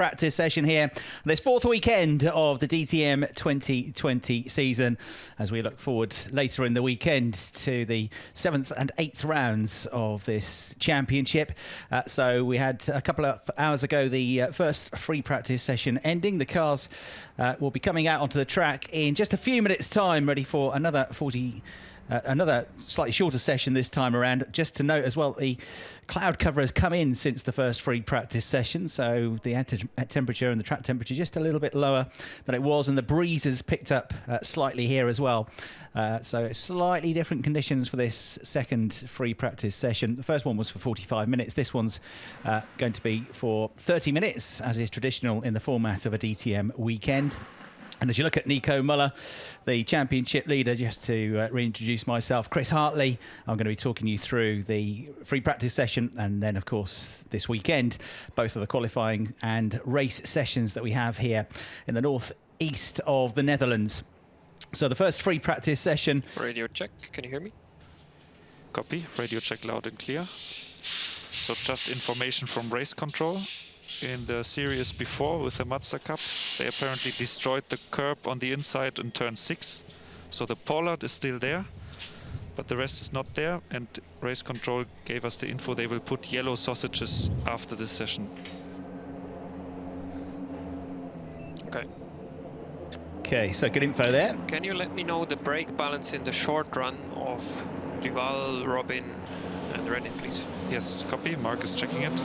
Practice session here this fourth weekend of the DTM 2020 season, as we look forward later in the weekend to the 7th and 8th rounds of this championship. So we had a couple of hours ago the first free practice session ending. The cars will be coming out onto the track in just a few minutes' time, ready for another another slightly shorter session this time around. Just to note as well, the cloud cover has come in since the first free practice session, so the temperature and the track temperature just a little bit lower than it was, and the breeze has picked up slightly here as well. So slightly different conditions for this second free practice session. The first one was for 45 minutes. This one's going to be for 30 minutes, as is traditional in the format of a DTM weekend. And as you look at Nico Muller, the championship leader, just to reintroduce myself, Chris Hartley, I'm going to be talking you through the free practice session, and then, of course, this weekend, both of the qualifying and race sessions that we have here in the northeast of the Netherlands. So the first free practice session. Radio check, can you hear me? Copy, radio check loud and clear. So just information from race control. In the series before with the Mazda Cup, they apparently destroyed the curb on the inside in turn 6. So the pollard is still there, but the rest is not there, and race control gave us the info they will put yellow sausages after this session. Okay, so good info there. Can you let me know the brake balance in the short run of Duval, Robin and Redding, please? Yes, copy, Mark is checking it.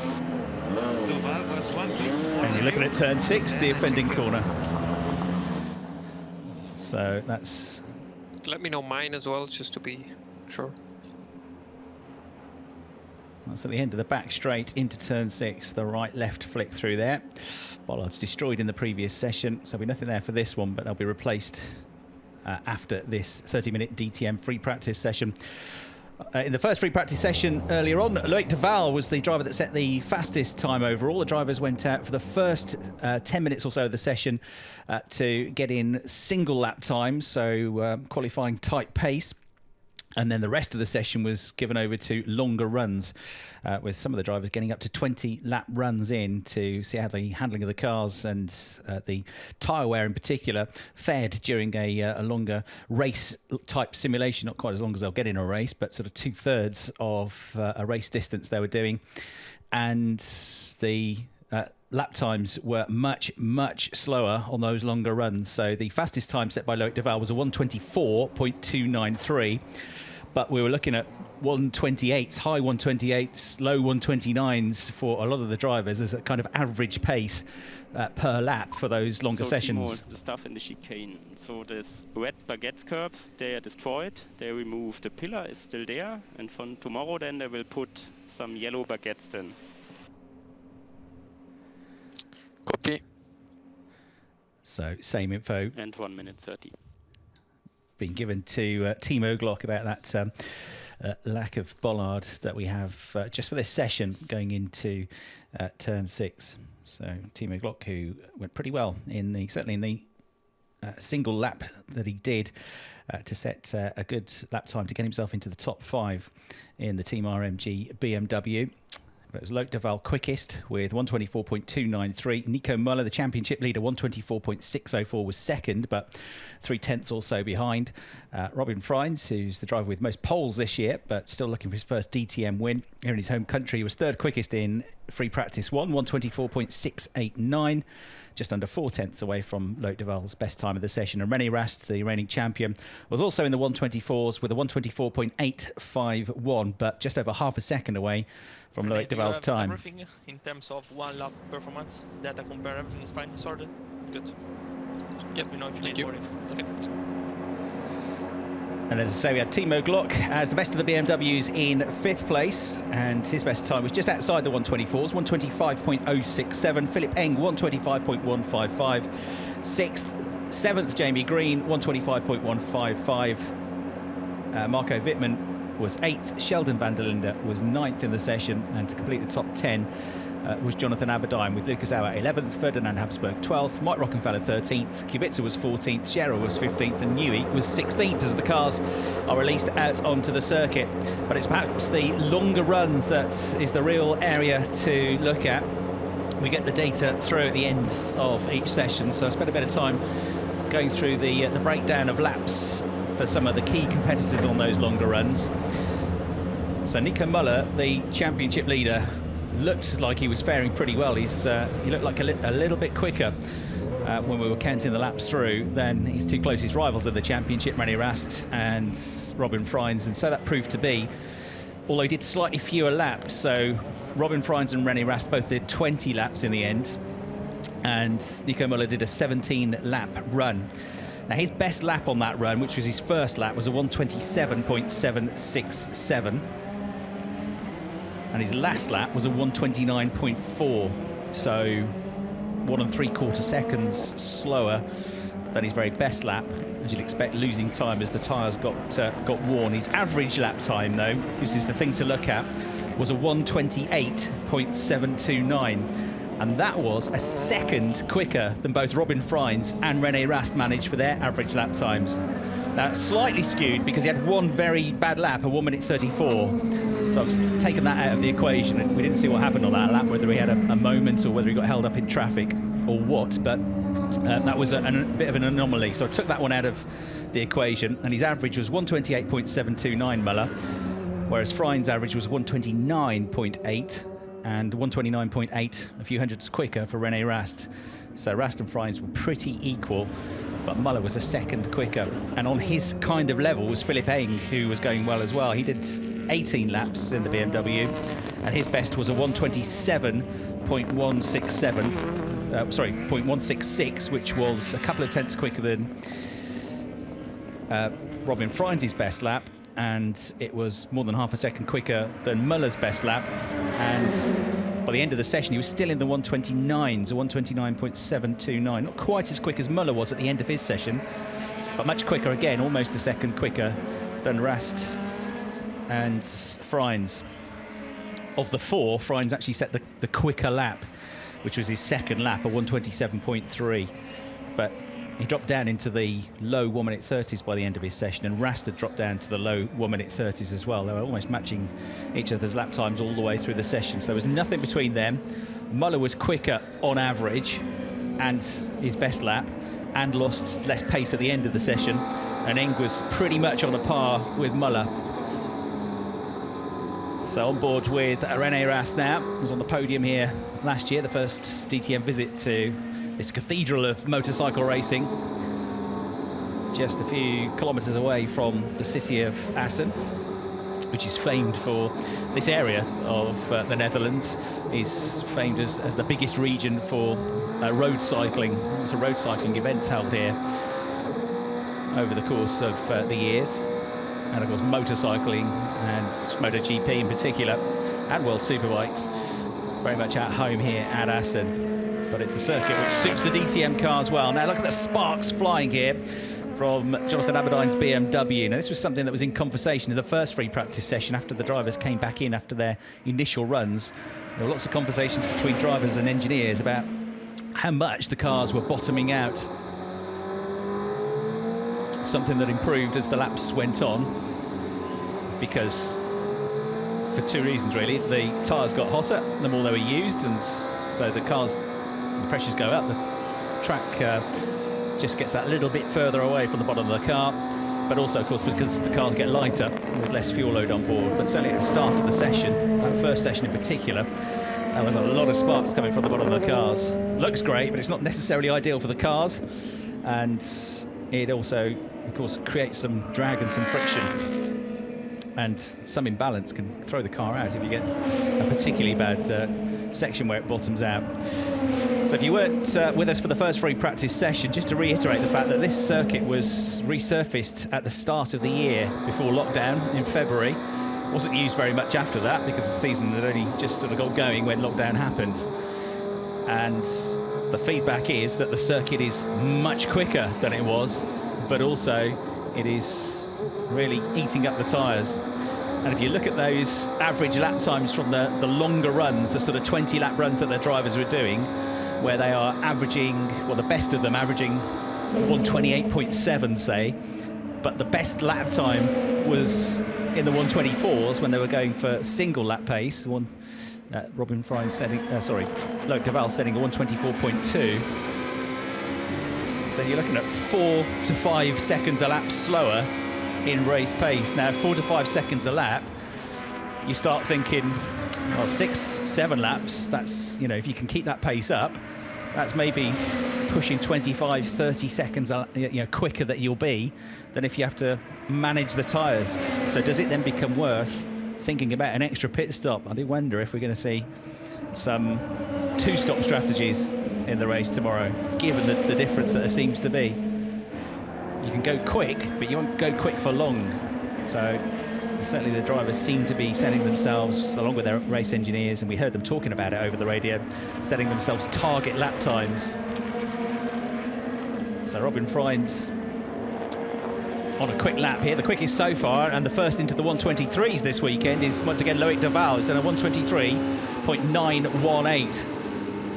And you're looking at turn 6, the offending corner. So that's... Let me know mine as well, just to be sure. That's at the end of the back straight into turn 6, the right-left flick through there. Bollards destroyed in the previous session, so there'll be nothing there for this one, but they'll be replaced after this 30-minute DTM free practice session. In the first free practice session earlier on, Loic Duval was the driver that set the fastest time overall. The drivers went out for the first 10 minutes or so of the session to get in single lap times, so qualifying tight pace. And then the rest of the session was given over to longer runs, with some of the drivers getting up to 20 lap runs in to see how the handling of the cars and the tyre wear in particular fared during a longer race-type simulation. Not quite as long as they'll get in a race, but sort of 2/3 of a race distance they were doing. And the lap times were much, much slower on those longer runs. So the fastest time set by Loic Duval was a 1:24.293. But we were looking at 1:28s, high 1:28s, low 1:29s for a lot of the drivers as a kind of average pace per lap for those longer sessions. Timo, the stuff in the chicane. So this red baguette curbs, they are destroyed. They remove the pillar, is still there. And from tomorrow then they will put some yellow baguettes in. Copy. So same info. And 1:30. Being given to Timo Glock about that lack of bollard that we have just for this session going into turn 6. So Timo Glock, who went pretty well in the certainly in the single lap that he did to set a good lap time to get himself into the top 5 in the Team RMG BMW. But it was Loic Duval quickest with 1:24.293. Nico Muller, the championship leader, 1:24.604 was second, but 0.3 or so behind. Robin Freins, who's the driver with most poles this year, but still looking for his first DTM win here in his home country, was third quickest in free practice 1, 1:24.689. Just under 0.4 away from Loic Duval's best time of the session. And René Rast, the reigning champion, was also in the 1:24s with a 1:24.851, but just over half a second away from Loic Duval's time. Everything in terms of one lap performance, data compare, everything is fine, sorted. Good. Let me know if you need more info. Okay. And as I say, we had Timo Glock as the best of the BMWs in 5th place, and his best time was just outside the 1:24s, 1:25.067. Philip Eng, 1:25.155. 6th, 7th, Jamie Green, 1:25.155. Marco Whitman was 8th. Sheldon van der Linde was 9th in the session, and to complete the top 10 was Jonathan Aberdeen, with Lucas Auer 11th, Ferdinand Habsburg 12th, Mike Rockenfeller 13th, Kubitsa was 14th, Scherer was 15th, and Newey was 16th as the cars are released out onto the circuit. But it's perhaps the longer runs that is the real area to look at. we get the data through at the end of each session, so I spent a bit of time going through the breakdown of laps for some of the key competitors on those longer runs. So Nico Muller, the championship leader, looked like he was faring pretty well. He looked like a little bit quicker when we were counting the laps through than his two closest rivals in the championship, René Rast and Robin Freins, and so that proved to be, although he did slightly fewer laps. So Robin Freins and René Rast both did 20 laps in the end, and Nico Muller did a 17-lap run. Now his best lap on that run, which was his first lap, was a 1:27.767, and his last lap was a 1:29.4, so 1 3/4 seconds slower than his very best lap, as you'd expect, losing time as the tyres got worn. His average lap time, though, this is the thing to look at, was a 1:28.729, and that was a second quicker than both Robin Freins and René Rast managed for their average lap times. Slightly skewed because he had one very bad lap, a 1:34. So I've taken that out of the equation, and we didn't see what happened on that lap, whether he had a moment or whether he got held up in traffic or what, but that was a bit of an anomaly. So I took that one out of the equation, and his average was 1:28.729 Muller, whereas Freins' average was 1:29.8, and 1:29.8, a few hundredths quicker for René Rast. So Rast and Freins were pretty equal, but Muller was a second quicker. And on his kind of level was Philipp Eng, who was going well as well. He did 18 laps in the BMW, and his best was a 1:27.166, which was a couple of tenths quicker than Robin Freins' best lap, and it was more than half a second quicker than Muller's best lap. And by the end of the session, he was still in the 1:29s, a 1:29.729. Not quite as quick as Muller was at the end of his session, but much quicker again, almost a second quicker than Rast and Freins. Of the four, Freins actually set the quicker lap, which was his second lap, a 1:27.3. But he dropped down into the low 1-minute 30s by the end of his session, and Rast had dropped down to the low 1-minute 30s as well. They were almost matching each other's lap times all the way through the session, so there was nothing between them. Muller was quicker on average and his best lap, and lost less pace at the end of the session, and Eng was pretty much on a par with Muller. So on board with René Rast now. He was on the podium here last year, the first DTM visit to this cathedral of motorcycle racing, just a few kilometres away from the city of Assen, which is famed for this area of the Netherlands, is famed as the biggest region for road cycling. There's a road cycling events held here over the course of the years, and of course motorcycling and MotoGP in particular, and World Superbikes, very much at home here at Assen. But it's a circuit which suits the DTM cars well. Now look at the sparks flying here from Jonathan Aberdine's BMW. Now this was something that was in conversation in the first free practice session after the drivers came back in after their initial runs. There were lots of conversations between drivers and engineers about how much the cars were bottoming out. Something that improved as the laps went on, because for two reasons really. The tyres got hotter the more they were used, and so the pressures go up, the track just gets that little bit further away from the bottom of the car, but also of course because the cars get lighter with less fuel load on board. But certainly at the start of the session, that first session in particular, there was a lot of sparks coming from the bottom of the cars. Looks great, but it's not necessarily ideal for the cars, and it also of course creates some drag and some friction, and some imbalance can throw the car out if you get a particularly bad section where it bottoms out. So if you weren't with us for the first free practice session, just to reiterate the fact that this circuit was resurfaced at the start of the year before lockdown in February. Wasn't used very much after that because the season had only just sort of got going when lockdown happened. And the feedback is that the circuit is much quicker than it was, but also it is really eating up the tyres. And if you look at those average lap times from the longer runs, the sort of 20-lap runs that the drivers were doing, where they are averaging, well, the best of them averaging 1:28.7, say, but the best lap time was in the 1:24s when they were going for single lap pace, Robin Fry setting, Loic Duval setting a 1:24.2. Then you're looking at 4 to 5 seconds a lap slower in race pace. Now, 4 to 5 seconds a lap, you start thinking, well, 6, 7 laps, that's, you know, if you can keep that pace up, that's maybe pushing 25, 30 seconds quicker that you'll be than if you have to manage the tyres. So does it then become worth thinking about an extra pit stop? I do wonder if we're going to see some two-stop strategies in the race tomorrow, given the difference that there seems to be. You can go quick, but you won't go quick for long. So certainly the drivers seem to be setting themselves, along with their race engineers, and we heard them talking about it over the radio, setting themselves target lap times. So Robin Fry's on a quick lap here, the quickest so far, and the first into the 123s this weekend is once again Loic Duval, who's done a 123.918.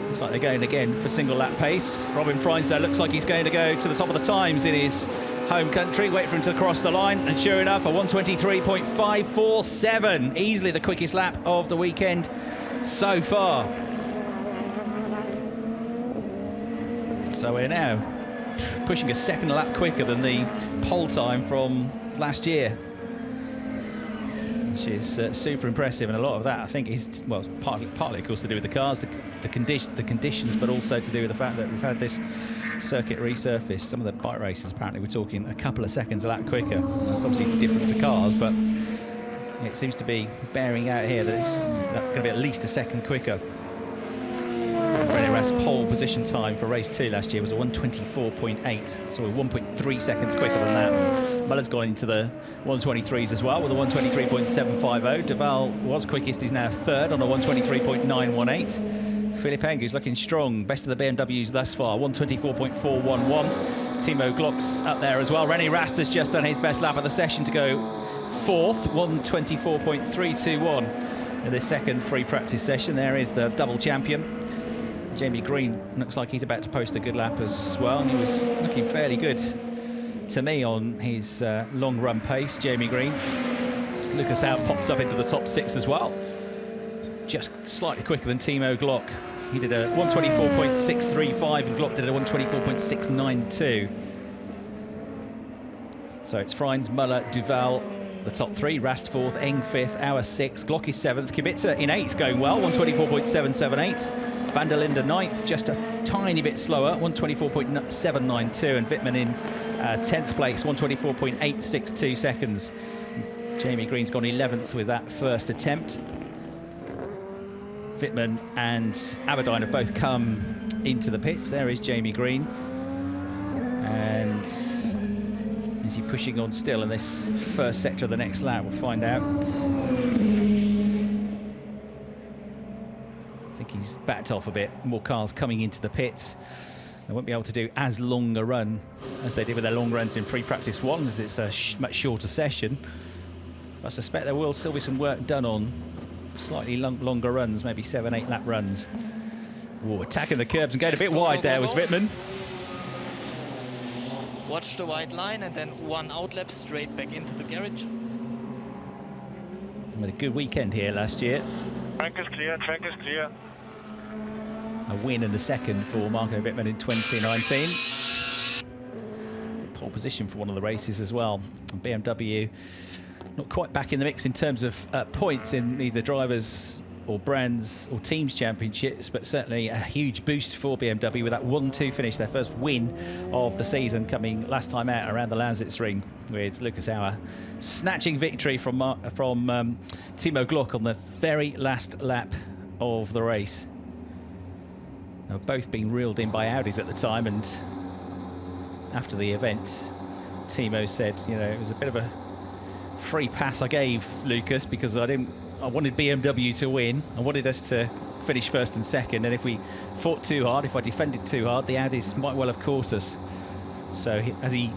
Looks like they're going again for single lap pace. Robin Fry's there looks like he's going to go to the top of the times in his home country. Wait for him to cross the line, and sure enough, a 123.547, easily the quickest lap of the weekend so far. So we're now pushing a second lap quicker than the pole time from last year, which is super impressive, and a lot of that I think is, well, partly of course to do with the cars, the conditions, but also to do with the fact that we've had this circuit resurfaced. Some of the bike races apparently we're talking a couple of seconds a lap quicker. That's obviously different to cars, but it seems to be bearing out here that it's going to be at least a second quicker. René Rast's pole position time for race 2 last year was a 1:24.8, so we're 1.3 seconds quicker than that. Muller's gone into the 123s as well with a 123.750. Duval was quickest, he's now third on a 123.918. Philippe Engu's looking strong, best of the BMWs thus far, 124.411. Timo Glock's up there as well. René Rast has just done his best lap of the session to go fourth, 124.321 in this second free practice session. There is the double champion. Jamie Green looks like he's about to post a good lap as well, and he was looking fairly good to me on his long run pace, Jamie Green. Lucas Out pops up into the top 6 as well, just slightly quicker than Timo Glock. He did a 124.635 and Glock did a 124.692. So it's Frijns, Muller, Duval, the top 3, Rast 4th, Eng 5th, Auer 6th, Glock is 7th, Kubitsa in 8th going well, 124.778. Van der Linde 9th, just a tiny bit slower, 124.792, and Whitman in 10th place, 124.862 seconds. Jamie Green's gone 11th with that first attempt. Whitman and Aberdeen have both come into the pits. There is Jamie Green. And is he pushing on still in this first sector of the next lap? We'll find out. I think he's backed off a bit. More cars coming into the pits. They won't be able to do as long a run as they did with their long runs in free practice 1, as it's a much shorter session. But I suspect there will still be some work done on slightly longer runs, maybe 7-8 lap runs. Ooh, attacking the curbs and going a bit wide there was Whitman. Watch the white line and then one out lap straight back into the garage. He had a good weekend here last year. Track is clear, track is clear. A win and a second for Marco Whitman in 2019. Pole position for one of the races as well. BMW not quite back in the mix in terms of points in either drivers or brands or teams championships, but certainly a huge boost for BMW with that 1-2 finish, their first win of the season, coming last time out around the Lausitzring, with Lucas Auer snatching victory from Timo Glock on the very last lap of the race. They were both being reeled in by Audis at the time, and after the event, Timo said, you know, it was a bit of a free pass I gave Lucas because I wanted BMW to win. I wanted us to finish first and second, and if we fought too hard, if I defended too hard, the Audis might well have caught us. So as he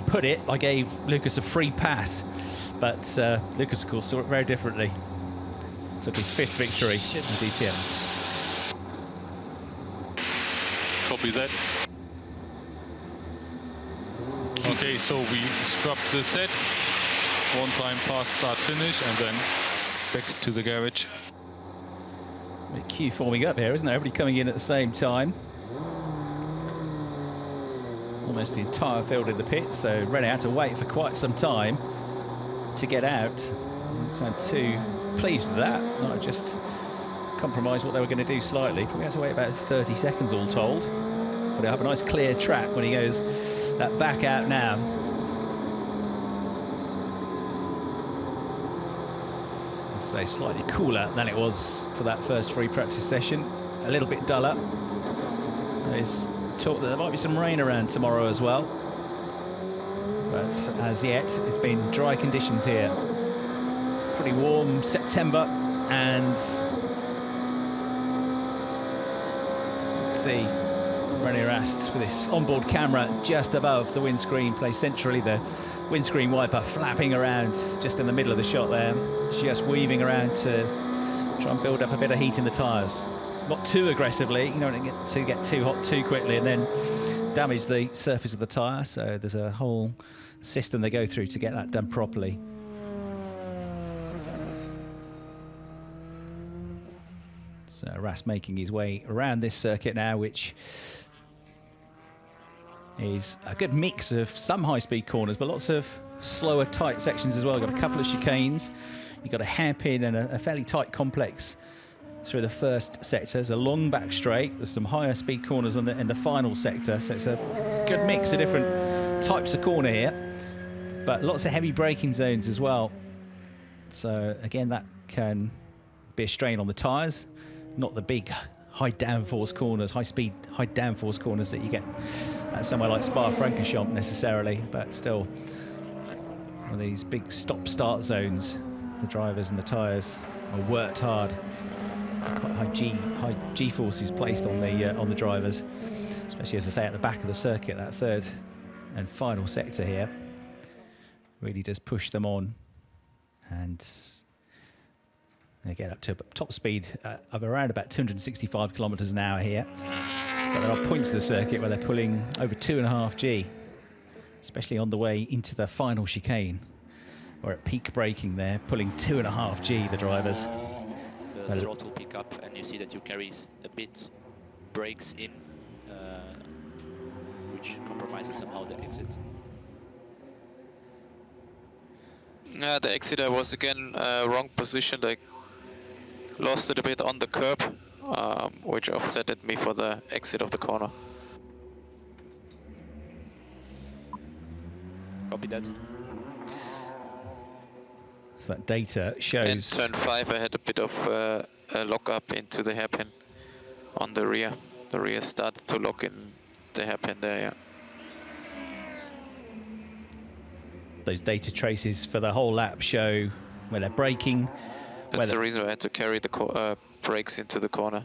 put it, I gave Lucas a free pass, but Lucas of course saw it very differently. Took his 5th victory in DTM. Copy that. Okay, so we scrubbed the set. One time pass, start, finish, and then back to the garage. A queue forming up here, isn't there? Everybody coming in at the same time. Almost the entire field in the pits, so Renault had to wait for quite some time to get out. Didn't sound too pleased with that. Not just compromise what they were going to do slightly. Probably had to wait about 30 seconds all told. But he'll have a nice clear track when he goes that back out now. So slightly cooler than it was for that first free practice session. A little bit duller. There's talk that there might be some rain around tomorrow as well. But as yet, it's been dry conditions here. Pretty warm September, and you can see René Rast with this onboard camera just above the windscreen, placed centrally, the windscreen wiper flapping around just in the middle of the shot there, just weaving around to try and build up a bit of heat in the tyres. Not too aggressively, you don't want to get too hot too quickly and then damage the surface of the tyre, so there's a whole system they go through to get that done properly. So Rast making his way around this circuit now, which is a good mix of some high-speed corners, but lots of slower, tight sections as well. You've got a couple of chicanes, you've got a hairpin and a fairly tight complex through the first sector. There's a long back straight, there's some higher speed corners in the final sector, so it's a good mix of different types of corner here, but lots of heavy braking zones as well. So again, that can be a strain on the tyres, not the big high downforce corners, high speed, high downforce corners that you get at somewhere like Spa-Francorchamps necessarily, but still one of these big stop-start zones. The drivers and the tyres are worked hard. Quite high G forces placed on the drivers, especially as I say at the back of the circuit. That third and final sector here really does push them on, and they get up to a top speed of around about 265 kilometres an hour here. But there are points of the circuit where they're pulling over 2.5 G, especially on the way into the final chicane, or at peak braking there, pulling 2.5 G, the drivers. The throttle pick up, and you see that you carry a bit brakes in, which compromises somehow the exit. Yeah, the exit I was again wrong positioned. I lost it a bit on the curb, which offsetted me for the exit of the corner. Copy that. So that data shows... In turn 5 I had a bit of a lock up into the hairpin on the rear. The rear started to lock in the hairpin there, yeah. Those data traces for the whole lap show where they're braking. That's the reason I had to carry the brakes into the corner.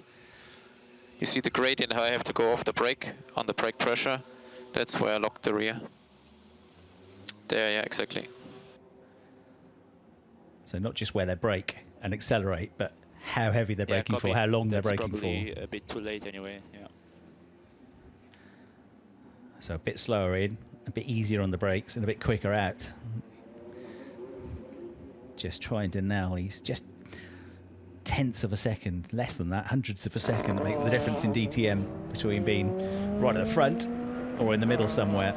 You see the gradient, how I have to go off the brake on the brake pressure. That's where I locked the rear. There, yeah, exactly. So not just where they brake and accelerate, but how heavy they're braking for, how long they're braking for. That's probably a bit too late anyway, yeah. So a bit slower in, a bit easier on the brakes, and a bit quicker out. Just trying to nail these just tenths of a second, less than that, hundredths of a second, to make the difference in DTM between being right at the front or in the middle somewhere,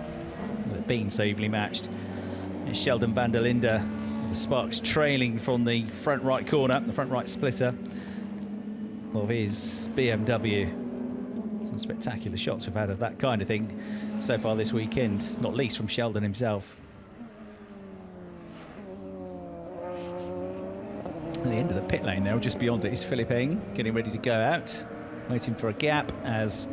with it being so evenly matched. It's Sheldon van der Linde, the sparks trailing from the front right corner, the front right splitter of his BMW. Some spectacular shots we've had of that kind of thing so far this weekend, not least from Sheldon himself. At the end of the pit lane there, just beyond it, is Philippe getting ready to go out, waiting for a gap, as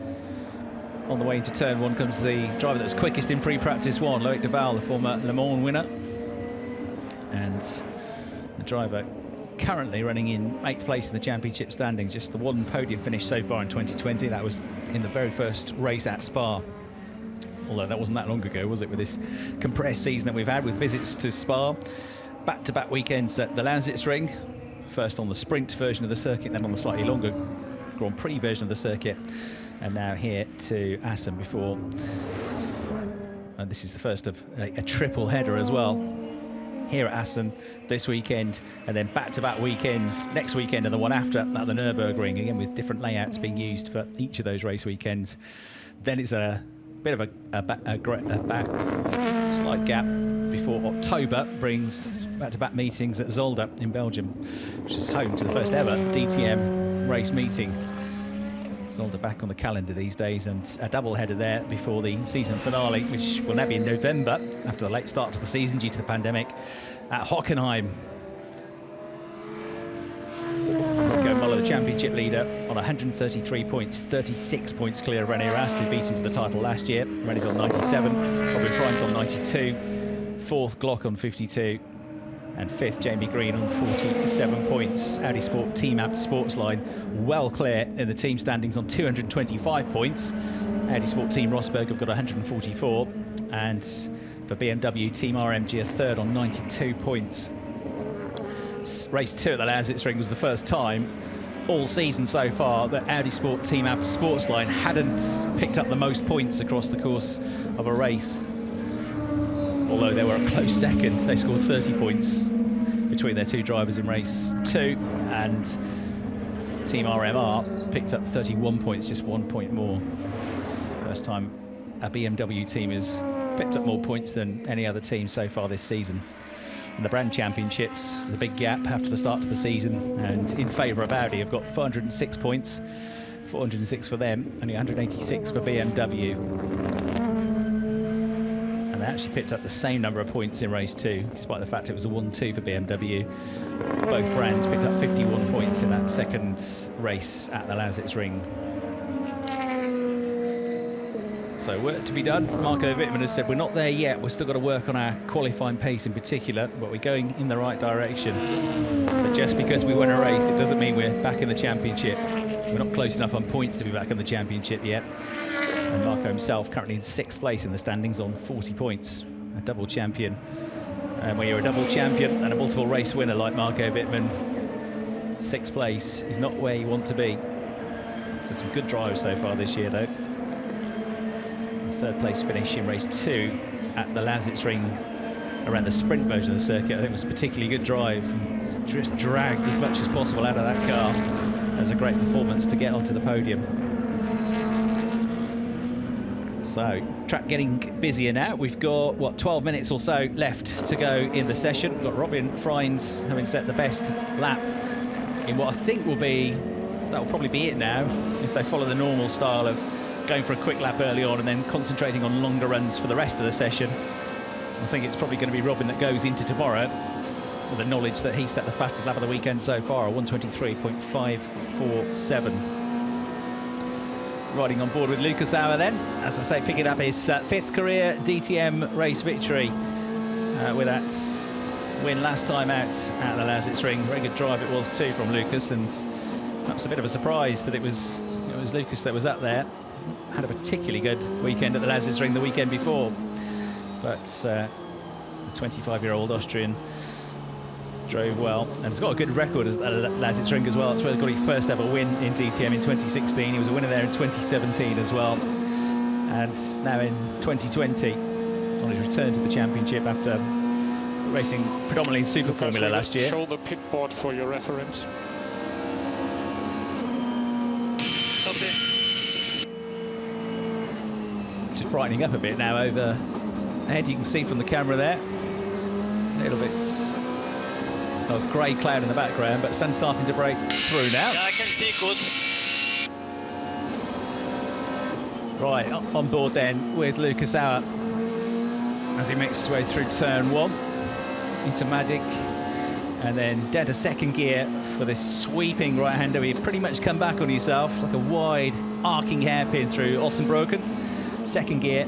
on the way into turn 1 comes the driver that's quickest in free practice 1, Loic Duval, the former Le Mans winner, and the driver currently running in 8th place in the championship standings. Just the one podium finish so far in 2020. That was in the very first race at Spa, although that wasn't that long ago, was it, with this compressed season that we've had with visits to Spa, back-to-back weekends at the Lausitzring, first on the sprint version of the circuit, then on the slightly longer Grand Prix version of the circuit, and now here to Assen before, and this is the first of a triple header as well. here at Assen this weekend, and then back-to-back weekends next weekend and the one after at the Nürburgring, again with different layouts being used for each of those race weekends. Then it's a bit of a slight gap before October brings back-to-back meetings at Zolder in Belgium, which is home to the first ever DTM race meeting. Zolder back on the calendar these days, and a double-header there before the season finale, which will now be in November after the late start to the season due to the pandemic at Hockenheim. Nico Muller, the championship leader, on 133 points, 36 points clear of René Rast, who beat him to the title last year. René's on 97, Robin Freins on 92, fourth Glock on 52, and fifth Jamie Green on 47 points. Audi Sport Team App Sportsline well clear in the team standings on 225 points. Audi Sport Team Rosberg have got 144, and for BMW Team RMG a third on 92 points. Race 2 at the Lausitzring was the first time all season so far that Audi Sport Team App Sportsline hadn't picked up the most points across the course of a race. Although they were a close second, they scored 30 points between their two drivers in race 2, and Team RMR picked up 31 points, just 1 point more. First time a BMW team has picked up more points than any other team so far this season. In the brand championships, the big gap after the start of the season, and in favour of Audi, have got 406 points, 406 for them, only 186 for BMW. They actually picked up the same number of points in race 2, despite the fact it was a 1-2 for BMW. Both brands picked up 51 points in that second race at the Lausitzring. So work to be done. Marco Whitman has said we're not there yet, we've still got to work on our qualifying pace in particular, but we're going in the right direction. But just because we won a race, it doesn't mean we're back in the championship. We're not close enough on points to be back in the championship yet. And Marco himself currently in 6th place in the standings on 40 points, a double champion. And when you're a double champion and a multiple race winner like Marco Whitman, 6th place is not where you want to be. So some good drives so far this year though. A 3rd place finish in race 2 at the Lausitzring around the sprint version of the circuit, I think was a particularly good drive. Just dragged as much as possible out of that car. That was a great performance to get onto the podium. So, track getting busier now. We've got, what, 12 minutes or so left to go in the session. We've got Robin Freins having set the best lap in what I think will be, that will probably be it now, if they follow the normal style of going for a quick lap early on and then concentrating on longer runs for the rest of the session. I think it's probably going to be Robin that goes into tomorrow with the knowledge that he set the fastest lap of the weekend so far, a 1:23.547. Riding on board with Lucas Auer then, as I say, picking up his 5th career DTM race victory with that win last time out at the Lausitzring. Very good drive it was too from Lucas, and perhaps a bit of a surprise that it was Lucas that was up there. Had a particularly good weekend at the Lausitzring the weekend before, but the 25-year-old Austrian drove well, and has got a good record at Lausitzring as well. It's where he got his first ever win in DTM in 2016. He was a winner there in 2017 as well, and now in 2020 on his return to the championship after racing predominantly in Super Formula last year. Show the pit board for your reference. Okay. Just brightening up a bit now overhead. You can see from the camera there a little bit of grey cloud in the background, but sun's starting to break through now. Yeah, I can see good. Right, on board then with Lucas Auer as he makes his way through turn 1 into Magic, and then down to 2nd gear for this sweeping right-hander. You pretty much come back on yourself. It's like a wide arcing hairpin through Ossenbroken. 2nd gear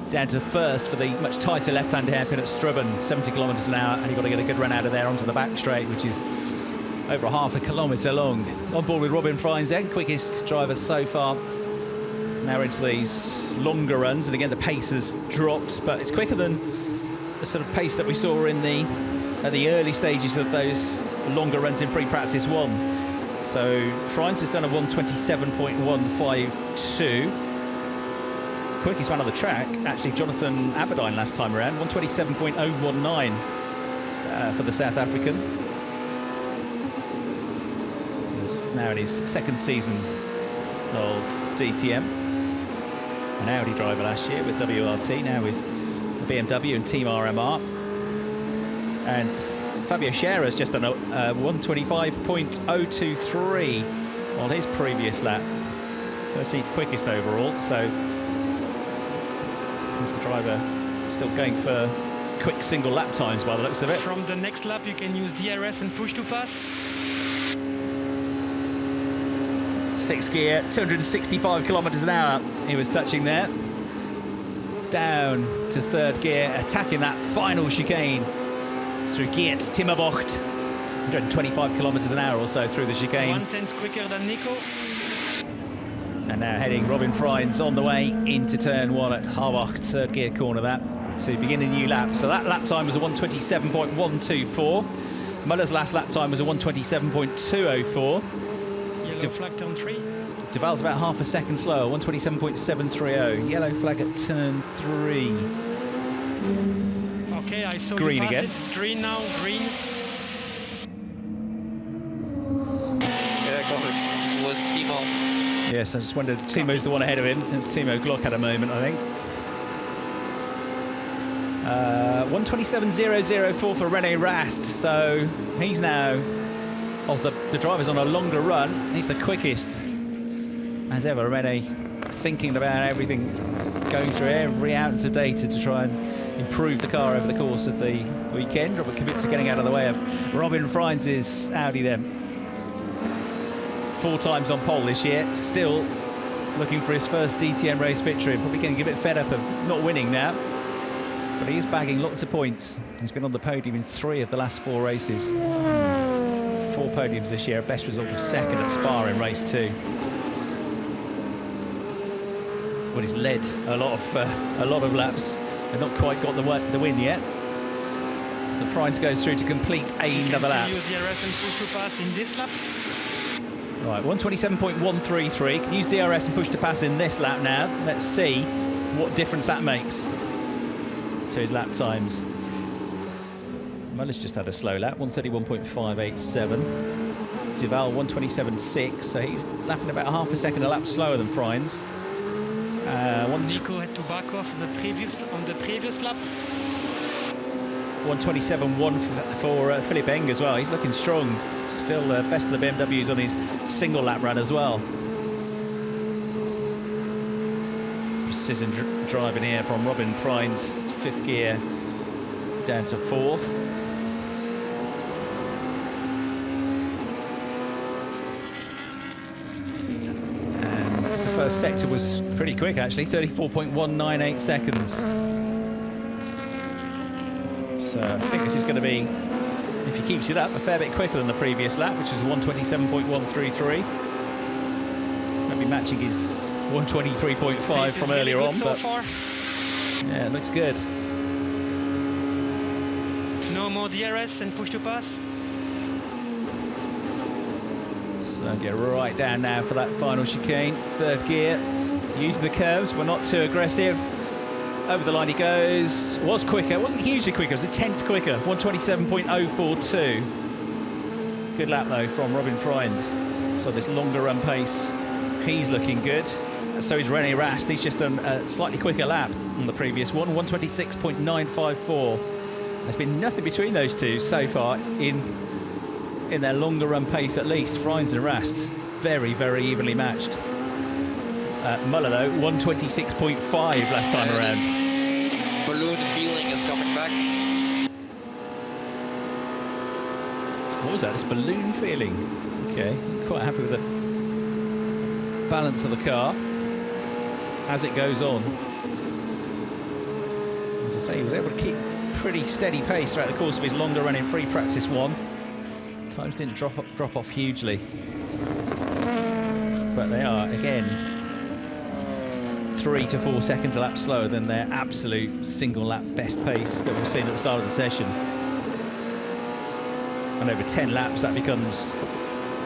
down to 1st for the much tighter left-hand hairpin at Strubben, 70 kilometres an hour, and you've got to get a good run out of there onto the back straight, which is over a half a kilometre long. On board with Robin Freins then, quickest driver so far. Now into these longer runs, and again the pace has dropped, but it's quicker than the sort of pace that we saw in at the early stages of those longer runs in free practice 1. So Freins has done a 1:27.152. Quickest man on the track, actually Jonathan Aberdeen last time around, 1:27.019. for the South African. He's now in his second season of DTM. An Audi driver last year with WRT, now with BMW and Team RMR. And Fabio Scherer just done a 125.023 on his previous lap. 13th quickest overall, so he's the driver still going for quick single lap times by the looks of it. From the next lap you can use DRS and push to pass. 6th gear, 265 kilometers an hour he was touching there. Down to 3rd gear, attacking that final chicane through Geert Timmerbocht. 125 kilometers an hour or so through the chicane. 1/10 quicker than Nico. And now heading Robin Freins on the way into turn 1 at Harwacht, 3rd gear corner that, to begin a new lap. So that lap time was a 127.124. Muller's last lap time was a 127.204. Yellow flag turn 3. Duval's about half a second slower, 127.730. Yellow flag at turn 3. Okay, I saw green you passed again. it. It's green now, green. Yeah, got it. It was Timo. Yes, I just wondered, Timo's the one ahead of him. It's Timo Glock at a moment, I think. 127.004 for René Rast, so he's now, of the drivers on a longer run, he's the quickest as ever. René thinking about everything, going through every ounce of data to try and improve the car over the course of the weekend. Robert Kubitsa getting out of the way of Robin Freins' Audi there. 4 times on pole this year, still looking for his first DTM race victory. Probably getting a bit fed up of not winning now, but he is bagging lots of points. He's been on the podium in 3 of the last 4 races. 4 podiums this year, best result of 2nd at Spa in race 2. But he's led a lot of laps and not quite got the win yet. So Freins goes through to complete another lap. Use DRS and push to pass in this lap. Right, 127.133. Can use DRS and push to pass in this lap now. Let's see what difference that makes to his lap times. Muller's just had a slow lap, 131.587. Duval 127.6, so he's lapping about half a second a lap slower than Freins. Nico had to back off on the previous lap. 127.1 for Philip Eng as well. He's looking strong. Still the best of the BMWs on his single lap run as well. Precision driving here from Robin Freins, 5th gear down to 4th. And the first sector was pretty quick actually, 34.198 seconds. So I think this is going to be, if he keeps it up, a fair bit quicker than the previous lap, which is 127.133. Maybe matching his 123.5 from earlier on, but yeah, it looks good. No more DRS and push to pass. So get right down now for that final chicane. 3rd gear, using the curves, but not too aggressive. Over the line he goes. Was quicker, it wasn't hugely quicker, it was a 10th quicker, 127.042. Good lap though from Robin Freins. So this longer run pace, he's looking good. So is René Rast, he's just done a slightly quicker lap on the previous one, 126.954. There's been nothing between those two so far in their longer run pace at least. Freins and Rast, very, very evenly matched. Muller though, 126.5 last time around. Balloon feeling is coming back. What was that? This balloon feeling. Okay, quite happy with the balance of the car as it goes on. As I say, he was able to keep pretty steady pace throughout the course of his longer run in free practice 1. Times didn't drop off hugely, but they are again 3 to 4 seconds a lap slower than their absolute single lap best pace that we've seen at the start of the session. And over 10 laps that becomes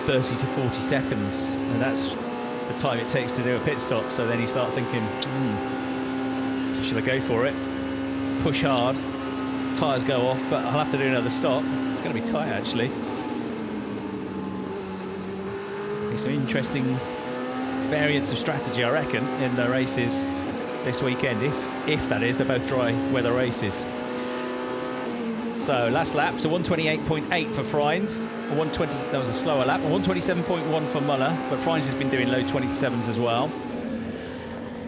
30 to 40 seconds, and that's the time it takes to do a pit stop. So then you start thinking, should I go for it, push hard, tyres go off, but I'll have to do another stop. It's going to be tight, actually. Some interesting variants of strategy, I reckon, in the races this weekend, if that is, they're both dry weather races. So last lap, so 128.8 for Freins, 120, that was a slower lap, 127.1 for Muller, but Freins has been doing low 27s as well.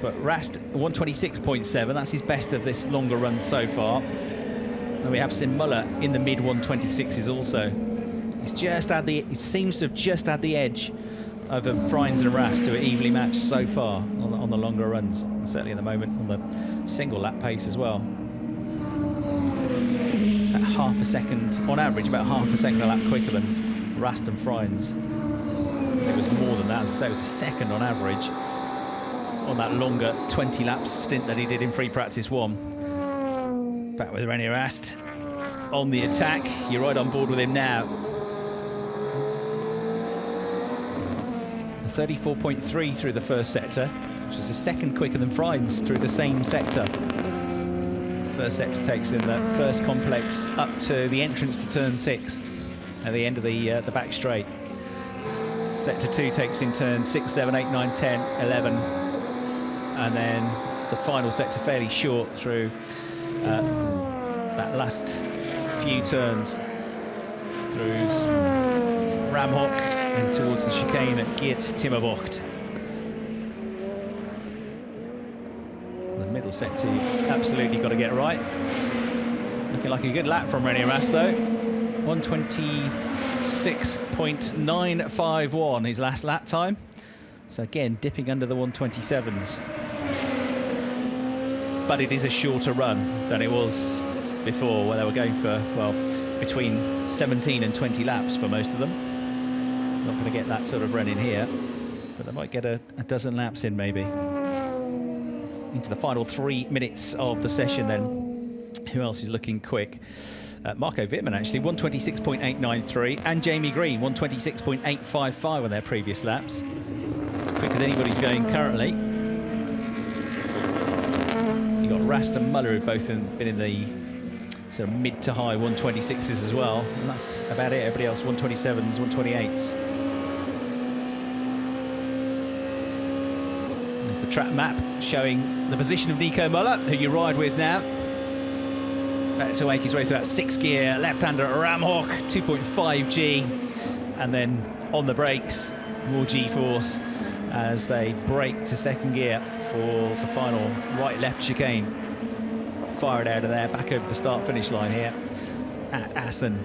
But Rast 126.7, that's his best of this longer run so far. And we have seen Muller in the mid 126s also. He seems to have just had the edge over Freins and Rast, who are evenly matched so far on the longer runs. And certainly at the moment on the single lap pace as well. About half a second, on average, about half a second a lap quicker than Rast and Freins. It was more than that, as I say, it was a second on average on that longer 20 laps stint that he did in free practice 1. Back with René Rast on the attack. You're right on board with him now. 34.3 through the first sector, which is a second quicker than Freins through the same sector. The first sector takes in the first complex up to the entrance to turn 6 at the end of the back straight. Sector 2 takes in turns 6, 7, 8, 9, 10, 11, and then the final sector fairly short through that last few turns through Ramhoek and towards the chicane at Geert Timmerbocht. The middle sector you've absolutely got to get right. Looking like a good lap from René Rast though. 126.951 his last lap time. So again, dipping under the 127s. But it is a shorter run than it was before, where they were going for, well, between 17 and 20 laps for most of them. Not going to get that sort of run in here, but they might get a dozen laps in maybe. Into the final 3 minutes of the session then. Who else is looking quick? Marco Whitman actually, 126.893, and Jamie Green, 126.855 on their previous laps. As quick as anybody's going currently. You've got Rast and Muller, who've both been in the sort of mid to high 126s as well, and that's about it. Everybody else 127s, 128s. There's the track map showing the position of Nico Muller, who you ride with now. About to make his way through that 6th gear, left-hander Ramhoek, 2.5G, and then on the brakes, more G-force as they brake to 2nd gear for the final right-left chicane. Fire it out of there, back over the start-finish line here at Assen.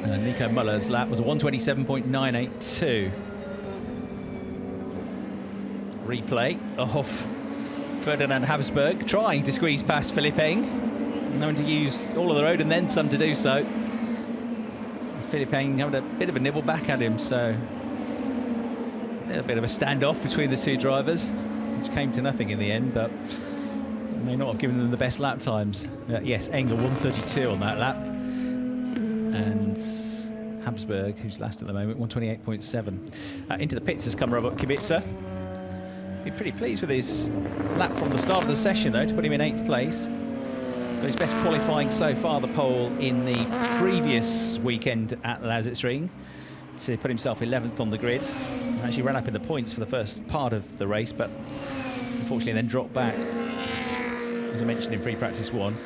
And Nico Muller's lap was a 127.982. Replay of Ferdinand Habsburg trying to squeeze past Philippe Eng, knowing to use all of the road and then some to do so. Philippe Eng having a bit of a nibble back at him, so a little bit of a standoff between the two drivers, which came to nothing in the end, but may not have given them the best lap times. Yes, Engel 132 on that lap, and Habsburg, who's last at the moment, 128.7. Into the pits has come Robert Kubitsa. Be pretty pleased with his lap from the start of the session though, to put him in 8th place. Got his best qualifying so far, the pole in the previous weekend at Lausitzring, to put himself 11th on the grid. Actually ran up in the points for the first part of the race, but unfortunately then dropped back, as I mentioned in free practice 1. He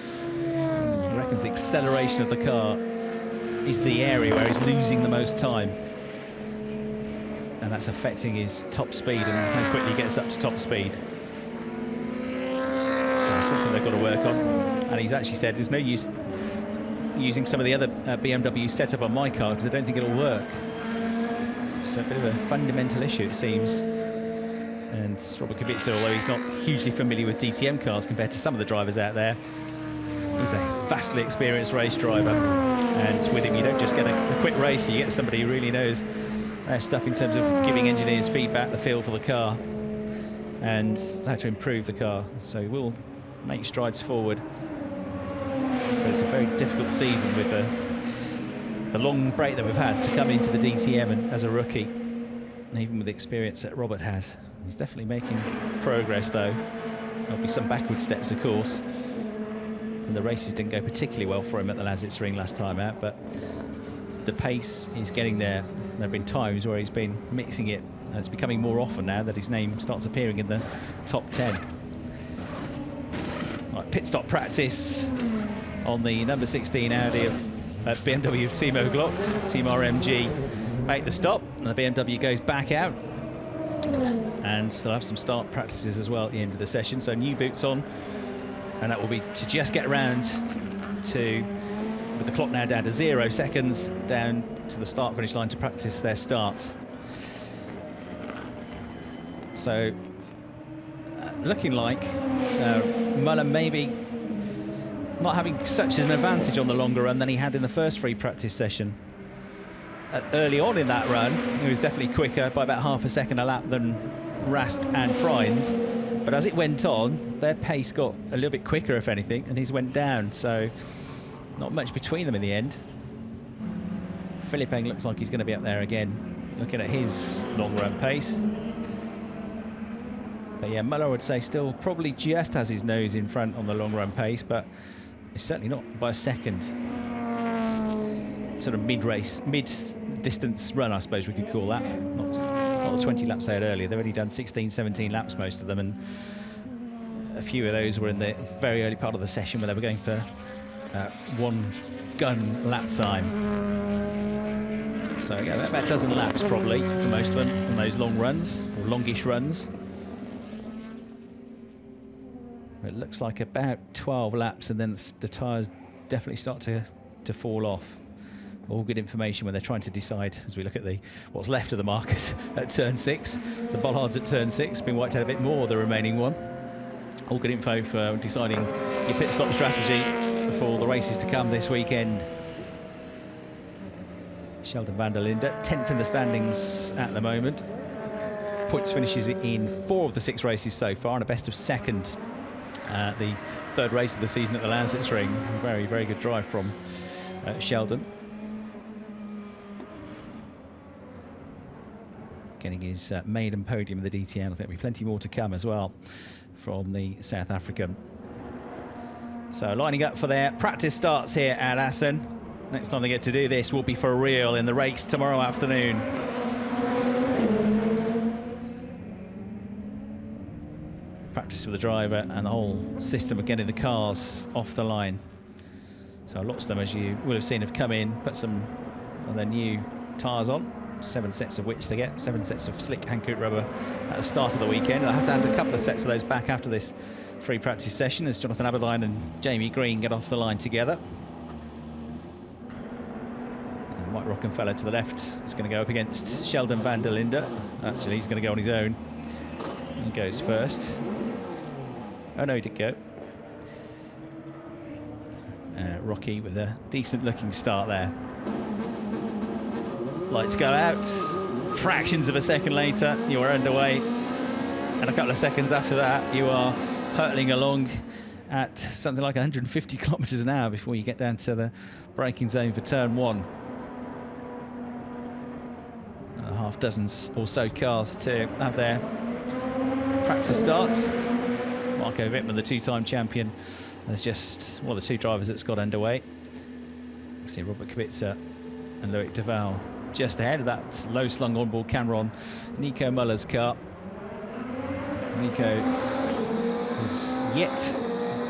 reckons the acceleration of the car is the area where he's losing the most time, and that's affecting his top speed and how quickly he gets up to top speed. So something they've got to work on. And he's actually said there's no use using some of the other BMW setup on my car because I don't think it'll work. So a bit of a fundamental issue, it seems. And Robert Kubitsa, although he's not hugely familiar with DTM cars compared to some of the drivers out there, he's a vastly experienced race driver. And with him, you don't just get a quick race, you get somebody who really knows their stuff in terms of giving engineers feedback, the feel for the car, and how to improve the car. So he will make strides forward. But it's a very difficult season with the long break that we've had to come into the DTM and as a rookie, even with the experience that Robert has. He's definitely making progress though. There'll be some backward steps, of course. And the races didn't go particularly well for him at the Lausitzring last time out, but the pace is getting there. There have been times where he's been mixing it, and it's becoming more often now that his name starts appearing in the top 10. Right, pit stop practice on the number 16 Audi at BMW Timo Glock. Team RMG make the stop, and the BMW goes back out. And they'll have some start practices as well at the end of the session. So new boots on, and that will be to just get around to, with the clock now down to 0 seconds, down to the start finish line to practice their start. So looking like Muller maybe not having such an advantage on the longer run than he had in the first free practice session. Early on in that run, he was definitely quicker by about half a second a lap than Rast and Freins. But as it went on, their pace got a little bit quicker, if anything, and his went down. So not much between them in the end. Philippeng looks like he's going to be up there again, looking at his long run pace. But yeah, Muller would say still probably just has his nose in front on the long run pace, but it's certainly not by a second. Sort of mid-race, mid-distance run, I suppose we could call that. Not the 20 laps they had earlier. They've already done 16, 17 laps, most of them, and a few of those were in the very early part of the session where they were going for one gun lap time. So yeah, about a dozen laps probably for most of them on those long runs, or longish runs. It looks like about 12 laps, and then the tyres definitely start to fall off. All good information when they're trying to decide, as we look at what's left of the markers at turn 6. The bollards at turn 6 been wiped out a bit more, the remaining one. All good info for deciding your pit stop strategy for the races to come this weekend. Sheldon van der Linde, 10th in the standings at the moment. Points finishes in 4 of the 6 races so far, and a best of 2nd. The 3rd race of the season at the Lausitzring. Very, very good drive from Sheldon. Getting his maiden podium in the DTM. I think there'll be plenty more to come as well from the South African. So lining up for their practice starts here at Assen. Next time they get to do this will be for real in the race tomorrow afternoon. Practice with the driver and the whole system of getting the cars off the line. So lots of them, as you will have seen, have come in, put some of their new tyres on. 7 sets of which they get, 7 sets of slick Hankook rubber at the start of the weekend. They'll have to add a couple of sets of those back after this free practice session as Jonathan Aberdeen and Jamie Green get off the line together. And Mike Rockenfeller to the left is going to go up against Sheldon van der Linde. Actually, he's going to go on his own. He goes first. Oh no, he did go. Rocky with a decent looking start there. Lights go out, fractions of a second later you are underway, and a couple of seconds after that you are hurtling along at something like 150 kilometres an hour before you get down to the braking zone for turn 1. A half dozen or so cars to have their practice starts. Marco Whitman, the 2-time champion, there's just one of the 2 drivers that's got underway. You see Robert Kubitsa and Loic Duval just ahead of that low slung onboard camera on Nico Muller's car. Nico is yet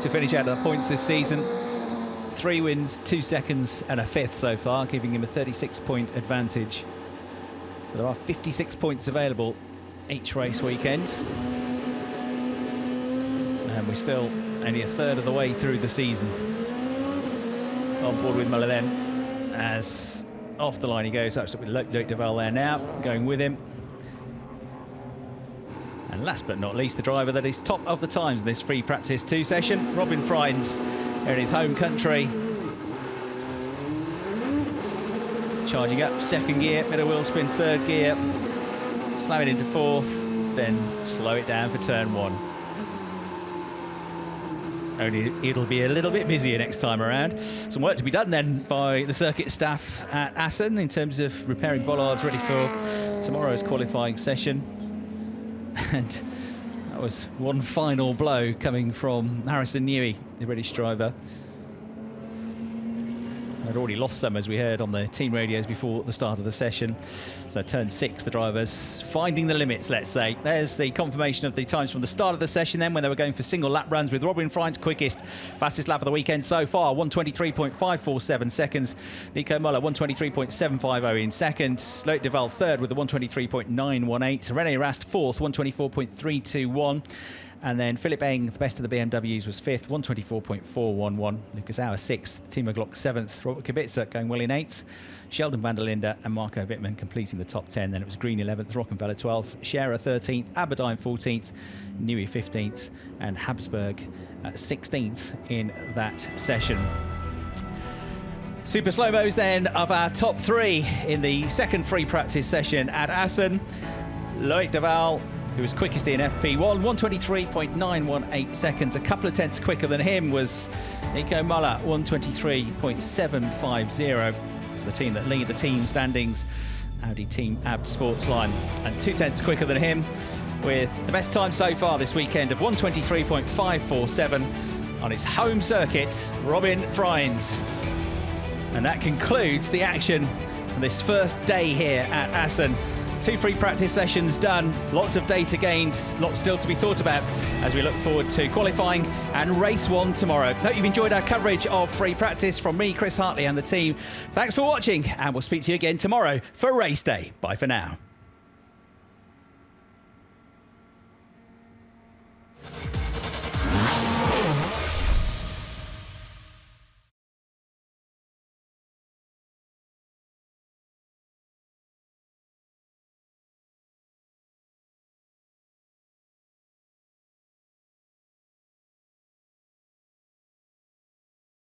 to finish out of the points this season. 3 wins, 2 seconds and a 5th so far, giving him a 36-point advantage. But there are 56 points available each race weekend. And we're still only a third of the way through the season. On board with Muller then, as off the line he goes. That's with Loic Duval there now, going with him. And last but not least, the driver that is top of the times in this free practice 2 session, Robin Freins, here in his home country. Charging up 2nd gear, bit of wheel spin 3rd gear, slam it into 4th, then slow it down for turn 1. Only it'll be a little bit busier next time around. Some work to be done then by the circuit staff at Assen in terms of repairing bollards ready for tomorrow's qualifying session. And that was one final blow coming from Harrison Newey, the British driver, They'd already lost some, as we heard on the team radios before the start of the session. So turn 6, the drivers finding the limits, let's say. There's the confirmation of the times from the start of the session then, when they were going for single lap runs, with Robin Freins quickest, fastest lap of the weekend so far, 1:23.547 seconds. Nico Muller, 1:23.750 in second. Loic Duval third with the 1:23.918. René Rast fourth, 1:24.321. And then Philip Eng, the best of the BMWs, was 5th, 1:24.411. Lucas Auer 6th, Timo Glock 7th, Robert Kubitsa going well in 8th, Sheldon van der Linde and Marco Whitman completing the top 10. Then it was Green 11th, Rockenfeller 12th, Scherer 13th, Aberdeen 14th, Newey 15th and Habsburg 16th in that session. Super slow-mos then of our top 3 in the second free practice session at Assen. Loic Duval, who was quickest in FP1, 1:23.918 seconds. A couple of tenths quicker than him was Nico Muller, 1:23.750. The team that lead the team standings, Audi Team AB Sportsline. And 2 tenths quicker than him, with the best time so far this weekend of 1:23.547 on his home circuit, Robin Freins. And that concludes the action for this first day here at Assen. 2 free practice sessions done, lots of data gained, lots still to be thought about as we look forward to qualifying and race 1 tomorrow. Hope you've enjoyed our coverage of free practice from me, Chris Hartley, and the team. Thanks for watching, and we'll speak to you again tomorrow for race day. Bye for now.